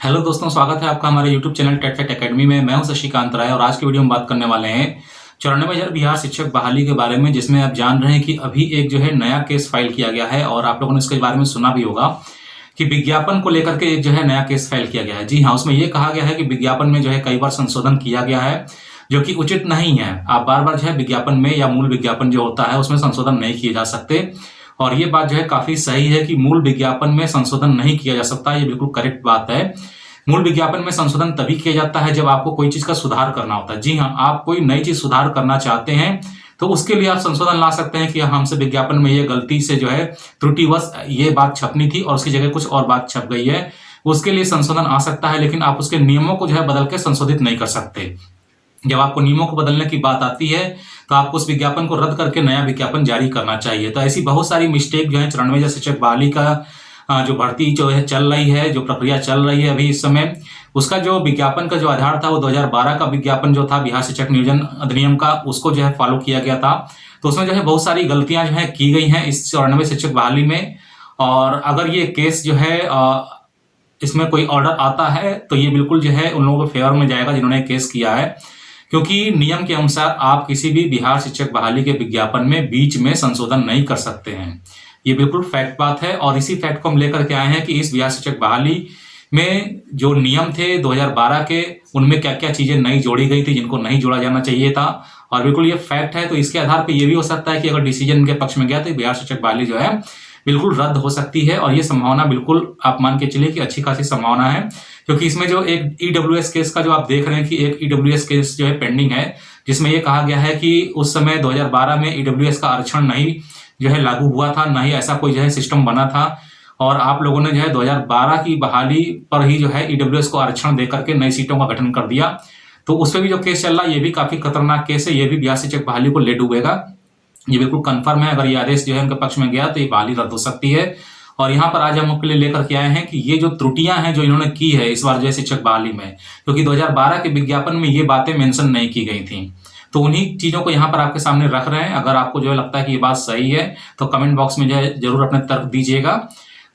Hello दोस्तों, स्वागत है आपका हमारे YouTube channel TET Fact Academy में। मैं हूं शशिकांत राय और आज की वीडियो में बात करने वाले हैं 94,000 बिहार शिक्षक बहाली के बारे में, जिसमें आप जान रहे हैं कि अभी एक जो है नया केस फाइल किया गया है और आप लोगों ने इसके बारे में सुना भी होगा कि विज्ञापन को लेकर के एक जो है नया केस फाइल किया गया है। जी हाँ, उसमें यह कहा गया है कि विज्ञापन में जो है कई बार संशोधन किया गया है जो कि उचित नहीं है। आप बार बार जो है विज्ञापन में या मूल विज्ञापन जो होता है उसमें संशोधन नहीं किए जा सकते और ये बात जो है काफी सही है कि मूल विज्ञापन में संशोधन नहीं किया जा सकता। ये बिल्कुल करेक्ट बात है। मूल विज्ञापन में संशोधन तभी किया जाता है जब आपको कोई चीज का सुधार करना होता है। जी हाँ, आप कोई नई चीज सुधार करना चाहते हैं तो उसके लिए आप संशोधन ला सकते हैं कि हमसे विज्ञापन में ये गलती से जो है त्रुटिवश ये बात छपनी थी और उसकी जगह कुछ और बात छप गई है। उसके लिए संशोधन आ सकता है, लेकिन आप उसके नियमों को जो है बदल के संशोधित नहीं कर सकते। जब आपको नियमों को बदलने की बात आती है तो आपको उस विज्ञापन को रद्द करके नया विज्ञापन जारी करना चाहिए। तो ऐसी बहुत सारी मिस्टेक जो है 94,000 शिक्षक बहाली का जो भर्ती जो है चल रही है, जो प्रक्रिया चल रही है अभी इस समय, उसका जो विज्ञापन का जो आधार था वो 2012 का विज्ञापन जो था बिहार शिक्षक नियोजन अधिनियम का, उसको जो है फॉलो किया गया था। तो उसमें जो है बहुत सारी गलतियां जो है की गई हैं इस 94 शिक्षक बहाली में। और अगर ये केस जो है इसमें कोई ऑर्डर आता है तो ये बिल्कुल जो है उन लोगों के फेवर में जाएगा जिन्होंने केस किया है, क्योंकि नियम के अनुसार आप किसी भी बिहार शिक्षक बहाली के विज्ञापन में बीच में संशोधन नहीं कर सकते हैं। ये बिल्कुल फैक्ट बात है और इसी फैक्ट को हम लेकर के आए हैं कि इस बिहार शिक्षक बहाली में जो नियम थे 2012 के, उनमें क्या क्या चीजें नई जोड़ी गई थी जिनको नहीं जोड़ा जाना चाहिए था। और बिल्कुल ये फैक्ट है, तो इसके आधार पर यह भी हो सकता है कि अगर डिसीजन के पक्ष में गया तो बिहार शिक्षक बहाली जो है बिल्कुल रद्द हो सकती है। और ये संभावना बिल्कुल आप मान के चलिए कि अच्छी खासी संभावना है, क्योंकि इसमें जो एक ईडब्ल्यूएस केस का जो आप देख रहे हैं कि एक ईडब्ल्यूएस केस जो है पेंडिंग है, जिसमें यह कहा गया है कि उस समय 2012 में ईडब्ल्यूएस का आरक्षण नहीं जो है लागू हुआ था, ना ही ऐसा कोई जो है सिस्टम बना था। और आप लोगों ने जो है 2012 की बहाली पर ही जो है ईडब्ल्यूएस को आरक्षण देकर के नई सीटों का गठन कर दिया। तो उस पर भी जो केस चल रहा है ये भी काफी खतरनाक केस है, ये भी बिहार शिक्षक बहाली को ले डूबेगा। ये बिल्कुल कंफर्म है। अगर ये आदेश जो है उनके पक्ष में गया तो ये बहाली रद्द हो सकती है। और यहाँ पर आज हम आपके लिए लेकर के आए हैं कि ये जो त्रुटियां हैं जो इन्होंने की है इस बार जो है शिक्षक बहाली में, क्योंकि 2012 के विज्ञापन में ये बातें मेंशन नहीं की गई थी, तो उन्हीं चीजों को यहाँ पर आपके सामने रख रहे हैं। अगर आपको जो है लगता है कि ये बात सही है तो कमेंट बॉक्स में जो है जरूर अपने तर्क दीजिएगा।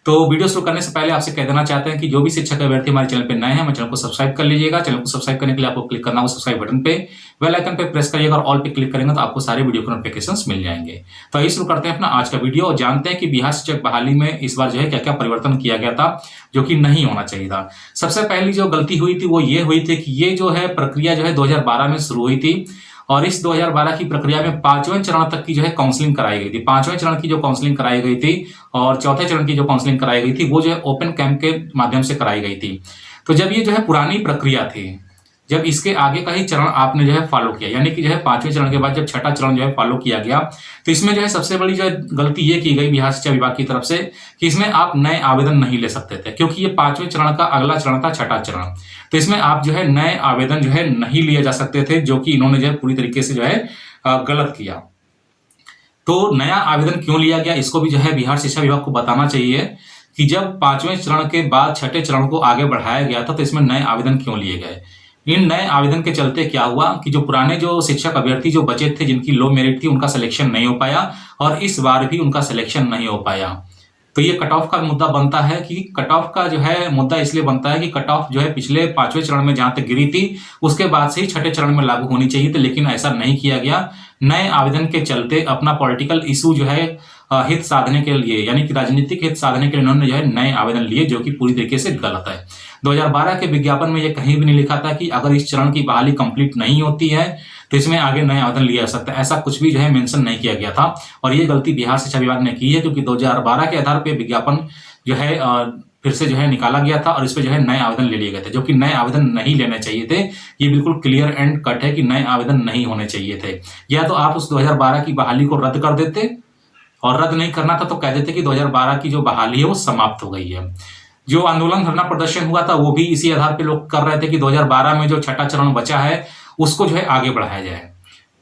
तो वीडियो शुरू करने से पहले आपसे कह देना चाहते हैं कि जो भी शिक्षक अभ्यर्थी हमारे चैनल पे नए हैं, हमारे चैनल को सब्सक्राइब कर लीजिएगा। चैनल को सब्सक्राइब करने के लिए आपको क्लिक करना होगा सब्सक्राइब बटन पे, बेल आइकन पे प्रेस करिएगा और ऑल पे क्लिक करेंगे तो आपको सारे वीडियो के नोटिफिकेशंस मिल जाएंगे। तो आइए शुरू करते हैं अपना आज का वीडियो और जानते हैं कि बिहार शिक्षक बहाली में इस बार जो है क्या क्या परिवर्तन किया गया था जो कि नहीं होना चाहिए था। सबसे पहली जो गलती हुई थी वो ये हुई थी कि ये जो है प्रक्रिया जो है 2012 में शुरू हुई थी और इस 2012 की प्रक्रिया में 5वें चरण तक की जो है काउंसलिंग कराई गई थी। 5वें चरण की जो काउंसलिंग कराई गई थी और चौथे चरण की जो काउंसलिंग कराई गई थी वो जो है ओपन कैंप के माध्यम से कराई गई थी। तो जब ये जो है पुरानी प्रक्रिया थी, जब इसके आगे का ही चरण आपने जो है फॉलो किया, यानी कि जो है 5वें चरण के बाद जब छठा चरण जो है फॉलो किया गया, तो इसमें जो है सबसे बड़ी जो है गलती ये की गई बिहार शिक्षा विभाग की तरफ से कि इसमें आप नए आवेदन नहीं ले सकते थे, क्योंकि ये 5वें चरण का अगला चरण था, छठा चरण। तो इसमें आप जो है नए आवेदन जो है नहीं लिए जा सकते थे, जो कि इन्होंने जो है पूरी तरीके से जो है गलत किया। तो नया आवेदन क्यों लिया गया इसको भी जो है बिहार शिक्षा विभाग को बताना चाहिए कि जब 5वें चरण के बाद छठे चरण को आगे बढ़ाया गया था तो इसमें नए आवेदन क्यों लिए गए। इन नए आवेदन के चलते क्या हुआ कि जो पुराने जो शिक्षक अभ्यर्थी जो बचे थे जिनकी लो मेरिट थी उनका सिलेक्शन नहीं हो पाया और इस बार भी उनका सिलेक्शन नहीं हो पाया। तो ये कट ऑफ का मुद्दा बनता है कि कट ऑफ का जो है मुद्दा इसलिए बनता है कि कट ऑफ जो है पिछले 5वें चरण में जहां तक गिरी थी उसके बाद से ही छठे चरण में लागू होनी चाहिए थी, लेकिन ऐसा नहीं किया गया। नए आवेदन के चलते अपना पॉलिटिकल इशू जो है हित साधने के लिए, यानी कि राजनीतिक हित साधने के लिए इन्होंने जो है नए आवेदन लिए, जो कि पूरी तरीके से गलत है। 2012 के विज्ञापन में यह कहीं भी नहीं लिखा था कि अगर इस चरण की बहाली कंप्लीट नहीं होती है तो इसमें आगे नए आवेदन लिया जा सकता है, ऐसा कुछ भी जो है मेंशन नहीं किया गया था। और ये गलती बिहार शिक्षा विभाग ने की है, क्योंकि 2012 के आधार पर विज्ञापन जो है फिर से जो है निकाला गया था और इस पे जो है नए आवेदन ले लिए गए थे, जो कि नए आवेदन नहीं लेने चाहिए थे। ये बिल्कुल क्लियर एंड कट है कि नए आवेदन नहीं होने चाहिए थे। या तो आप उस 2012 की बहाली को रद्द कर देते, और रद्द नहीं करना था तो कह देते कि 2012 की जो बहाली है वो समाप्त हो गई है। जो आंदोलन धरना प्रदर्शन हुआ था वो भी इसी आधार पे लोग कर रहे थे कि 2012 में जो छठा चरण बचा है उसको जो है आगे बढ़ाया जाए।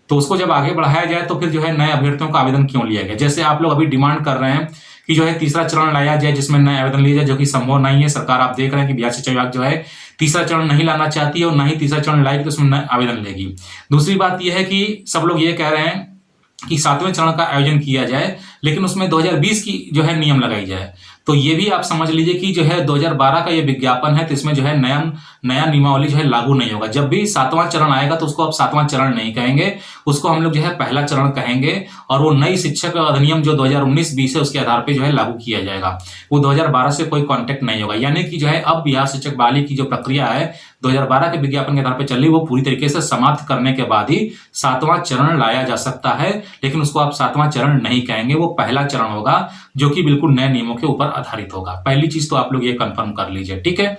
तो उसको जब आगे बढ़ाया जाए तो फिर जो है नए अभ्यर्थियों का आवेदन क्यों लिया गया। जैसे आप लोग अभी डिमांड कर रहे हैं कि जो है तीसरा चरण लाया जाए जिसमें नए आवेदन लिए जाए, जो कि संभव नहीं है। सरकार आप देख रहे हैं कि बिहार शिक्षा विभाग जो है तीसरा चरण नहीं लाना चाहती है और ना ही तीसरा चरण लाएगी तो उसमें नए आवेदन लेगी। दूसरी बात यह है कि सब लोग ये कह रहे हैं कि 7वें चरण का आयोजन किया जाए, लेकिन उसमें 2020 की जो है नियम लगाई जाए। तो ये भी आप समझ लीजिए कि जो है 2012 का ये विज्ञापन है, तो इसमें जो है नया नियमावली जो है लागू नहीं होगा। जब भी 7वां चरण आएगा तो उसको आप 7वां चरण नहीं कहेंगे, उसको हम लोग जो है पहला चरण कहेंगे। और वो नई शिक्षक अधिनियम जो 2019-20 है उसके आधार पे जो है लागू किया जाएगा। वो 2012 से कोई कॉन्टेक्ट नहीं होगा। यानी कि जो है अब बिहार शिक्षक बहाली की जो प्रक्रिया है 2012 के विज्ञापन के आधार पर चल रही, वो पूरी तरीके से समाप्त करने के बाद ही 7वां चरण लाया जा सकता है। लेकिन उसको आप 7वां चरण नहीं कहेंगे, वो पहला चरण होगा जो कि बिल्कुल नए नियमों के ऊपर आधारित होगा। पहली चीज तो आप लोग ये कंफर्म कर लीजिए, ठीक है।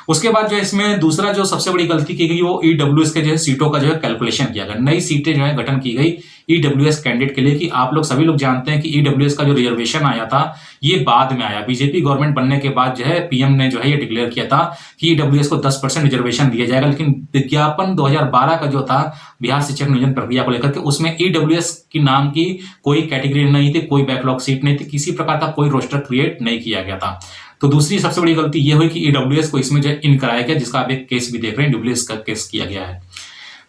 उसके बाद जो है इसमें दूसरा जो सबसे बड़ी गलती की गई वो ईडब्ल्यूएस के जो है सीटों का जो है कैलकुलेशन किया गया। नई सीटें जो है गठन की गई ईडब्ल्यूएस कैंडिडेट के लिए, कि आप लोग सभी लोग जानते हैं कि ईडब्ल्यूएस का जो रिजर्वेशन आया था ये बाद में आया। बीजेपी गवर्नमेंट बनने के बाद जो है पीएम ने जो है ये डिक्लेयर किया था कि ईडब्ल्यूएस को 10% रिजर्वेशन दिया जाएगा। लेकिन विज्ञापन 2012 का जो था बिहार शिक्षक नियोजन प्रक्रिया को लेकर के, उसमें ईडब्ल्यूएस की नाम की कोई कैटेगरी नहीं थी, कोई बैकलॉग सीट नहीं थी, किसी प्रकार का कोई रोस्टर क्रिएट नहीं किया गया था। तो दूसरी सबसे बड़ी गलती यह हुई कि ईडब्ल्यूएस को इसमें जो है इन कराया गया, जिसका आप एक केस भी देख रहे हैं, ईडब्ल्यूएस का केस किया गया है।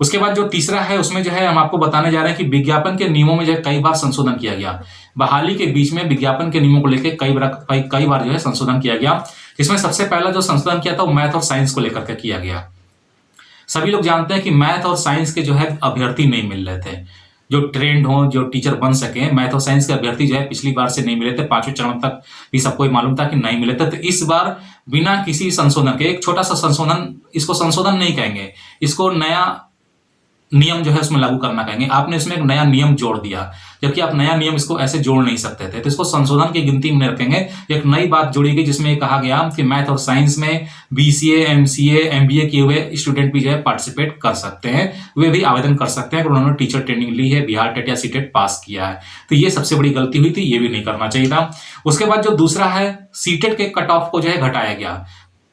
उसके बाद जो तीसरा है उसमें जो है हम आपको बताने जा रहे हैं कि विज्ञापन के नियमों में जो है कई बार संशोधन किया गया। बहाली के बीच में विज्ञापन के नियमों को लेकर कई बार जो है संशोधन किया गया। इसमें सबसे पहला जो संशोधन किया था वो मैथ और साइंस को लेकर के किया गया। सभी लोग जानते हैं कि मैथ और साइंस के जो है अभ्यर्थी नहीं मिल रहे थे, जो ट्रेंड हो, जो टीचर बन सके। मैथ और साइंस के अभ्यर्थी जो है पिछली बार से नहीं मिले थे, 5वें चरण तक भी सबको मालूम था कि नहीं मिले थे। तो इस बार बिना किसी संशोधन के, एक छोटा सा संशोधन, इसको संशोधन नहीं कहेंगे, इसको नया नियम जो है उसमें लागू करना कहेंगे। आपने इसमें एक नया नियम जोड़ दिया, जबकि आप नया नियम इसको ऐसे जोड़ नहीं सकते थे, तो इसको संशोधन की गिनती में रखेंगे। एक नई बात जोड़ी गई जिसमें कहा गया कि मैथ और साइंस में बीसीए, एमसीए, एमबीए किए हुए स्टूडेंट भी जो है पार्टिसिपेट कर सकते हैं, वे भी आवेदन कर सकते हैं अगर उन्होंने टीचर ट्रेनिंग ली है, बिहार टेट या सीटेट पास किया है। तो ये सबसे बड़ी गलती हुई थी, ये भी नहीं करना चाहिए था। उसके बाद जो दूसरा है, सीटेट के कट ऑफ को जो है घटाया गया।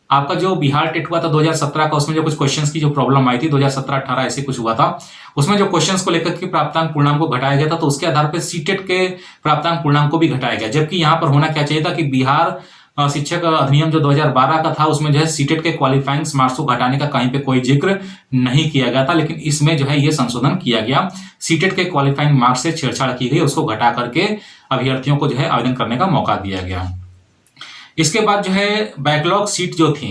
आपका जो बिहार टेट हुआ था 2017 का, उसमें जो कुछ क्वेश्चंस की जो प्रॉब्लम आई थी 2017-18 ऐसे कुछ हुआ था, उसमें जो क्वेश्चंस को लेकर के प्राप्तांक पूर्णांक को घटाया गया था, तो उसके आधार पर सीटेट के प्राप्तांक पूर्णांक को भी घटाया गया। जबकि यहां पर होना क्या चाहिए था कि बिहार शिक्षक अधिनियम जो 2012 का था उसमें जो है सीटेट के क्वालिफाइंग मार्क्स को घटाने का कहीं पे कोई जिक्र नहीं किया गया था, लेकिन इसमें जो है ये संशोधन किया गया। सीटेट के क्वालिफाइंग मार्क्स से छेड़छाड़ की गई, उसको घटा करके अभ्यर्थियों को जो है आवेदन करने का मौका दिया गया। इसके बाद जो है बैकलॉग सीट जो थी,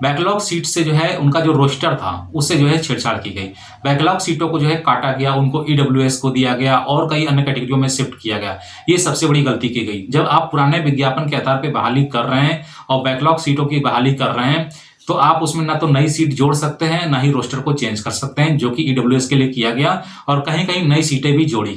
बैकलॉग सीट से जो है उनका जो रोस्टर था उससे जो है छेड़छाड़ की गई। बैकलॉग सीटों को जो है काटा गया, उनको ईडब्ल्यूएस को दिया गया और कई अन्य कैटेगरियों में शिफ्ट किया गया। ये सबसे बड़ी गलती की गई। जब आप पुराने विज्ञापन के आधार पर बहाली कर रहे हैं और बैकलॉग सीटों की बहाली कर रहे हैं, तो आप उसमें ना तो नई सीट जोड़ सकते हैं, ना ही रोस्टर को चेंज कर सकते हैं, जो कि ईडब्ल्यूएस के लिए किया गया। और कहीं कहीं नई सीटें भी जोड़ी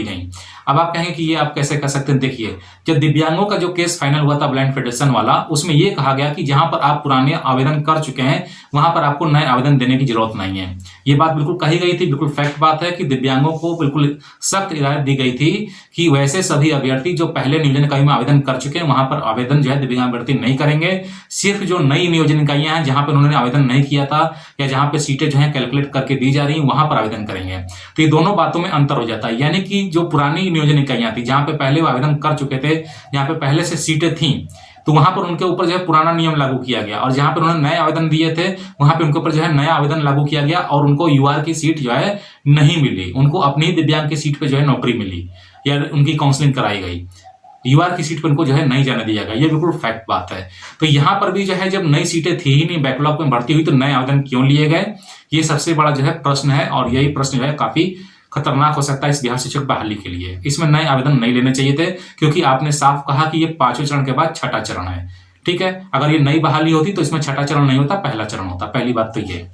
गई। अब आप कहेंगे कि ये आप कैसे कर सकते हैं। देखिए, जब दिव्यांगों का जो केस फाइनल हुआ था ब्लाइंड फेडरेशन वाला, उसमें ये कहा गया कि जहां पर आप पुराने आवेदन कर चुके हैं वहां पर आपको नए आवेदन देने की जरूरत नहीं है। ये बात बिल्कुल कही गई थी, बिल्कुल फैक्ट बात है कि दिव्यांगों को बिल्कुल सख्त हिदायत दी गई थी कि वैसे सभी अभ्यर्थी जो पहले नियोजन इकाई में आवेदन कर चुके हैं वहां पर आवेदन जो है दिव्यांग अभ्यर्थी नहीं करेंगे। सिर्फ जो नई नियोजन इकाइयां हैं जहां पर उन्होंने आवेदन नहीं किया था या जहां पर सीटें जो है कैलकुलेट करके दी जा रही है वहां पर आवेदन करेंगे। तो ये दोनों बातों में अंतर हो जाता है। यानी कि जो पुरानी नियोजन इकाइयां थी जहां पे पहले वो आवेदन कर चुके थे, जहां पे पहले से सीटें थी, तो वहां पर उनके ऊपर जो है पुराना नियम लागू किया गया। और जहां पर उन्होंने नए आवेदन दिए थे वहां पे उनके ऊपर जो है नया आवेदन लागू किया गया और उनको यूआर की सीट जो है नहीं मिली, उनको अपनी दिव्यांग की सीट पे जो है नौकरी मिली या उनकी काउंसलिंग कराई गई। यूआर की सीट पर उनको जो है नहीं जाने दिया गया। ये बिल्कुल फैक्ट बात है। तो यहां पर भी जो है जब नई सीटें थी ही नहीं, बैकलॉग में भर्ती हुई, तो नए आवेदन क्यों लिए गए, ये सबसे बड़ा जो है प्रश्न है। और यही प्रश्न जो है काफी खतरनाक हो सकता है इस बिहार शिक्षक बहाली के लिए। इसमें नए आवेदन नहीं लेने चाहिए थे, क्योंकि आपने साफ कहा कि ये 5वें चरण के बाद छठा चरण है। ठीक है, अगर ये नई बहाली होती तो इसमें छठा चरण नहीं होता, पहला चरण होता। पहली बात तो ये।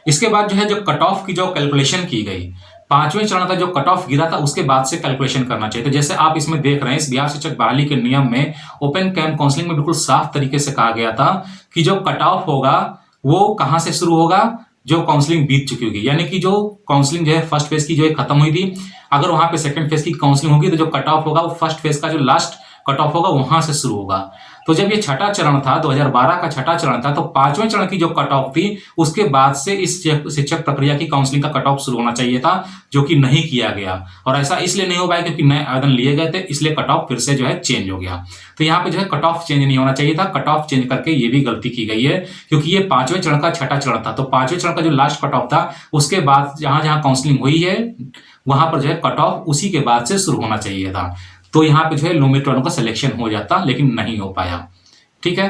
इसके बाद जो है जो कट ऑफ की जो कैलकुलेशन की गई, 5वें चरण का जो कट ऑफ गिरा था उसके बाद से कैलकुलेशन करना चाहिए। तो जैसे आप इसमें देख रहे हैं, इस बिहार शिक्षक बहाली के नियम में ओपन कैंप काउंसलिंग में बिल्कुल साफ तरीके से कहा गया था कि जो कट ऑफ होगा वो कहां से शुरू होगा, जो काउंसलिंग बीत चुकी होगी। यानी कि जो काउंसलिंग जो है फर्स्ट फेज की जो है खत्म हुई थी, अगर वहां पे सेकंड फेज की काउंसलिंग होगी तो जो कट ऑफ होगा वो फर्स्ट फेज का जो लास्ट कट ऑफ होगा वहां से शुरू होगा। तो जब ये छठा चरण था, 2012 का छठा चरण था, तो 5वें चरण की जो कट ऑफ थी उसके बाद से इस शिक्षक प्रक्रिया की काउंसलिंग का कट ऑफ शुरू होना चाहिए था, जो कि नहीं किया गया। और ऐसा इसलिए नहीं हो पाया क्योंकि नए आवेदन लिए गए थे, इसलिए कट ऑफ फिर से जो है चेंज हो गया। तो यहाँ पे जो है कट ऑफ चेंज नहीं होना चाहिए था, कट ऑफ चेंज करके ये भी गलती की गई है, क्योंकि ये 5वें चरण का छठा चरण था। तो 5वें चरण का जो लास्ट कट ऑफ था उसके बाद जहां जहां काउंसलिंग हुई है वहां पर जो है कट ऑफ उसी के बाद से शुरू होना चाहिए था। तो यहाँ पे जो है लो मेरिट वालों का सिलेक्शन हो जाता, लेकिन नहीं हो पाया। ठीक है,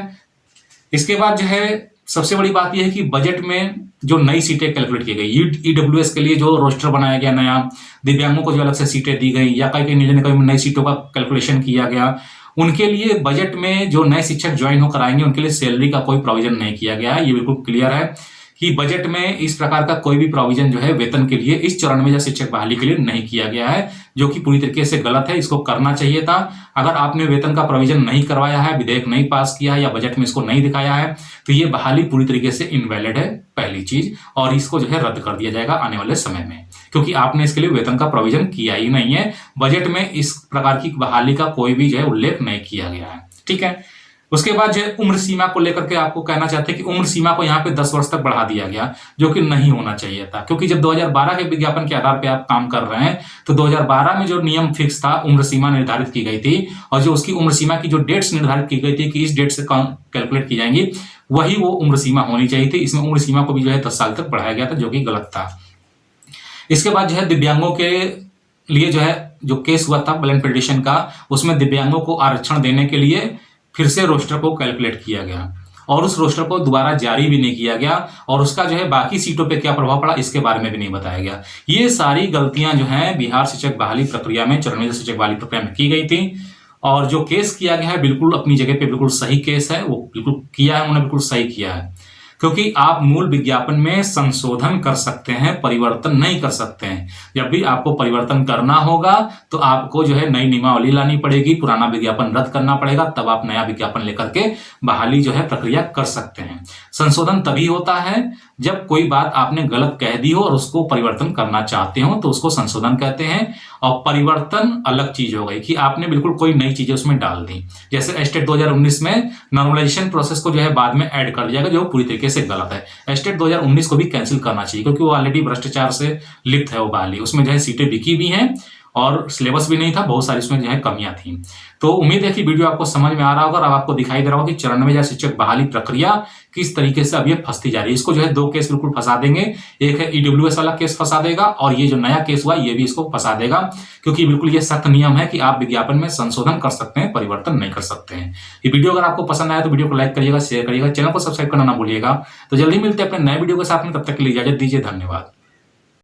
इसके बाद जो है सबसे बड़ी बात यह है कि बजट में जो नई सीटें कैलकुलेट की गई, ईडब्ल्यूएस के लिए जो रोस्टर बनाया गया नया, दिव्यांगों को जो अलग से सीटें दी गई, या कई नई सीटों का कैलकुलेशन किया गया, उनके लिए बजट में जो नए शिक्षक ज्वाइन होकर आएंगे उनके लिए सैलरी का कोई प्रोविजन नहीं किया गया है। ये बिल्कुल क्लियर है कि बजट में इस प्रकार का कोई भी प्रोविजन जो है वेतन के लिए इस 94 शिक्षक बहाली के लिए नहीं किया गया है, जो कि पूरी तरीके से गलत है। इसको करना चाहिए था। अगर आपने वेतन का प्रोविजन नहीं करवाया है, विधेयक नहीं पास किया है या बजट में इसको नहीं दिखाया है, तो ये बहाली पूरी तरीके से इनवैलिड है, पहली चीज। और इसको जो है रद्द कर दिया जाएगा आने वाले समय में, क्योंकि आपने इसके लिए वेतन का प्रोविजन किया ही नहीं है। बजट में इस प्रकार की बहाली का कोई भी जो है उल्लेख नहीं किया गया है। ठीक है, उसके बाद जो है उम्र सीमा को लेकर के आपको कहना चाहते हैं कि उम्र सीमा को यहाँ पे 10 वर्ष तक बढ़ा दिया गया, जो कि नहीं होना चाहिए था। क्योंकि जब 2012 के विज्ञापन के आधार पे आप काम कर रहे हैं, तो 2012 में जो नियम फिक्स था, उम्र सीमा निर्धारित की गई थी, और जो उसकी उम्र सीमा की जो डेट्स निर्धारित की गई थी कि इस डेट से कैलकुलेट की जाएंगी, वही वो उम्र सीमा होनी चाहिए थी। इसमें उम्र सीमा को भी जो है 10 साल तक बढ़ाया गया था, जो कि गलत था। इसके बाद जो है दिव्यांगों के लिए जो केस हुआ था ब्लाइंड फेडरेशन का, उसमें दिव्यांगों को आरक्षण देने के लिए फिर से रोस्टर को कैलकुलेट किया गया, और उस रोस्टर को दोबारा जारी भी नहीं किया गया, और उसका जो है बाकी सीटों पे क्या प्रभाव पड़ा इसके बारे में भी नहीं बताया गया। ये सारी गलतियां जो हैं बिहार शिक्षक बहाली प्रक्रिया में, 94 शिक्षक बहाली प्रक्रिया में की गई थी। और जो केस किया गया है बिल्कुल अपनी जगह पे बिल्कुल सही केस है, वो बिल्कुल किया है, उन्होंने बिल्कुल सही किया है। क्योंकि आप मूल विज्ञापन में संशोधन कर सकते हैं, परिवर्तन नहीं कर सकते हैं। जब भी आपको परिवर्तन करना होगा तो आपको जो है नई नियमावली लानी पड़ेगी, पुराना विज्ञापन रद्द करना पड़ेगा, तब आप नया विज्ञापन लेकर के बहाली जो है प्रक्रिया कर सकते हैं। संशोधन तभी होता है जब कोई बात आपने गलत कह दी हो और उसको परिवर्तन करना चाहते हो, तो उसको संशोधन कहते हैं। और परिवर्तन अलग चीज हो गई कि आपने बिल्कुल कोई नई चीजें उसमें डाल दी। जैसे एस्टेट 2019 में नॉर्मलाइजेशन प्रोसेस को जो है बाद में ऐड कर दिया गया, जो पूरी तरीके से गलत है। एस्टेट 2019 को भी कैंसिल करना चाहिए, क्योंकि वो ऑलरेडी भ्रष्टाचार से लिप्त है वो बहाली। उसमें जो है सीटें बिकी भी हैं और सिलेबस भी नहीं था, बहुत सारी उसमें जो है कमियां थी। तो उम्मीद है कि वीडियो आपको समझ में आ रहा होगा और अब आपको दिखाई दे रहा होगा कि 94 शिक्षक बहाली प्रक्रिया किस तरीके से अब ये फंसती जा रही है। इसको जो है 2 केस बिल्कुल फंसा देंगे, एक है ईडब्ल्यूएस वाला केस फंसा देगा, और ये जो नया केस हुआ ये भी इसको फंसा देगा, क्योंकि बिल्कुल ये सख्त नियम है कि आप विज्ञापन में संशोधन कर सकते हैं, परिवर्तन नहीं कर सकते हैं। ये वीडियो अगर आपको पसंद आया तो वीडियो को लाइक करिएगा, शेयर करिएगा, चैनल को सब्सक्राइब करना ना भूलिएगा। तो जल्दी मिलते हैं अपने नए वीडियो के साथ में, तब तक के लिए इजाजत दीजिए, धन्यवाद।